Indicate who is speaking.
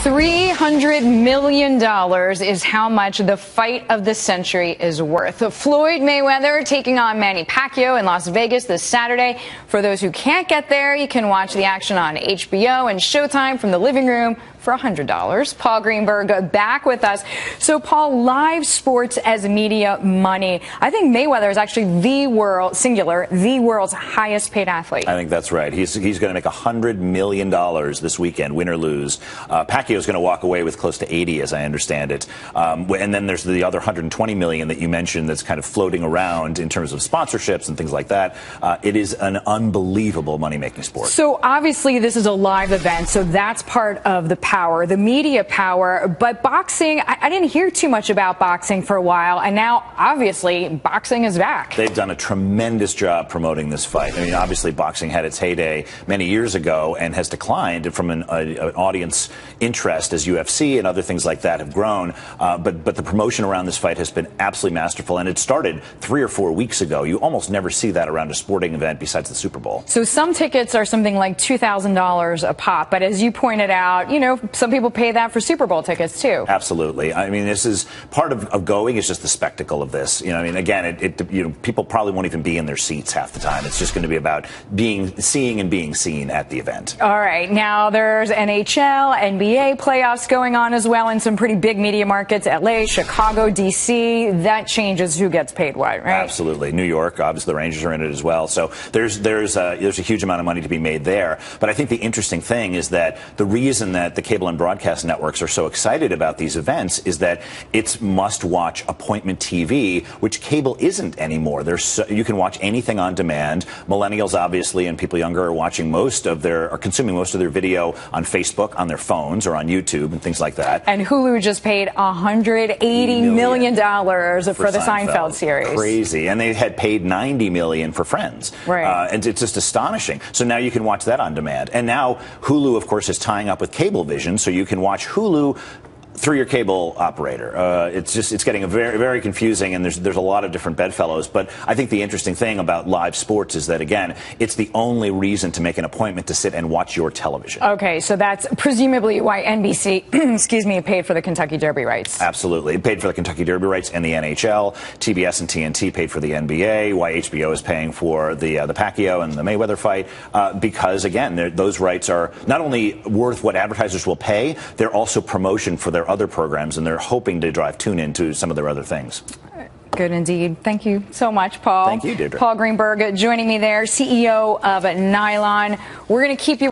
Speaker 1: $300 million is how much the fight of the century is worth. Floyd Mayweather taking on Manny Pacquiao in Las Vegas this Saturday. For those who can't get there, you can watch the action on HBO and Showtime from the living room for $100. Paul Greenberg back with us. So, Paul, live sports as media money. I think Mayweather is actually the world's highest paid athlete.
Speaker 2: I think that's right. He's going to make $100 million this weekend, win or lose. Pacquiao is going to walk away with close to 80, as I understand it. And then there's the other $120 million that you mentioned that's kind of floating around in terms of sponsorships and things like that. It is an unbelievable money-making sport.
Speaker 1: So obviously this is a live event, so that's part of the power, the media power. But boxing, I didn't hear too much about boxing for a while, and now obviously boxing is back.
Speaker 2: They've done a tremendous job promoting this fight. I mean, obviously boxing had its heyday many years ago and has declined from an audience interest as UFC and other things like that have grown. But the promotion around this fight has been absolutely masterful, and it started 3 or 4 weeks ago. You almost never see that around a sporting event besides the Super Bowl.
Speaker 1: So some tickets are something like $2,000 a pop, but as you pointed out, you know, some people pay that for Super Bowl tickets too.
Speaker 2: Absolutely. I mean, this is part of going is just the spectacle of this. You know, I mean, again, people probably won't even be in their seats half the time. It's just going to be about seeing and being seen at the event.
Speaker 1: All right. Now there's NHL, NBA playoffs going on as well in some pretty big media markets, LA, Chicago, DC. That changes who gets paid what, right?
Speaker 2: Absolutely. New York, obviously the Rangers are in it as well. So there's a huge amount of money to be made there. But I think the interesting thing is that the reason that the cable and broadcast networks are so excited about these events is that it's must-watch appointment TV, which cable isn't anymore. You can watch anything on demand. Millennials, obviously, and people younger are consuming most of their video on Facebook, on their phones, or on YouTube and things like that.
Speaker 1: And Hulu just paid $180 million for the Seinfeld series.
Speaker 2: Crazy. And they had paid $90 million for Friends.
Speaker 1: Right.
Speaker 2: And it's just astonishing. So now you can watch that on demand. And now Hulu, of course, is tying up with Cablevision, so you can watch Hulu through your cable operator. It's getting very, very confusing, and there's a lot of different bedfellows. But I think the interesting thing about live sports is that, again, it's the only reason to make an appointment to sit and watch your television.
Speaker 1: Okay, so that's presumably why NBC, paid for the Kentucky Derby rights.
Speaker 2: Absolutely. It paid for the Kentucky Derby rights and the NHL. TBS and TNT paid for the NBA. Why HBO is paying for the Pacquiao and the Mayweather fight. Because, again, those rights are not only worth what advertisers will pay, they're also promotion for their other programs, and they're hoping to drive tune-in to some of their other things.
Speaker 1: Good indeed. Thank you so much, Paul.
Speaker 2: Thank you, Deirdre.
Speaker 1: Paul Greenberg joining me there, CEO of Nylon. We're going to keep you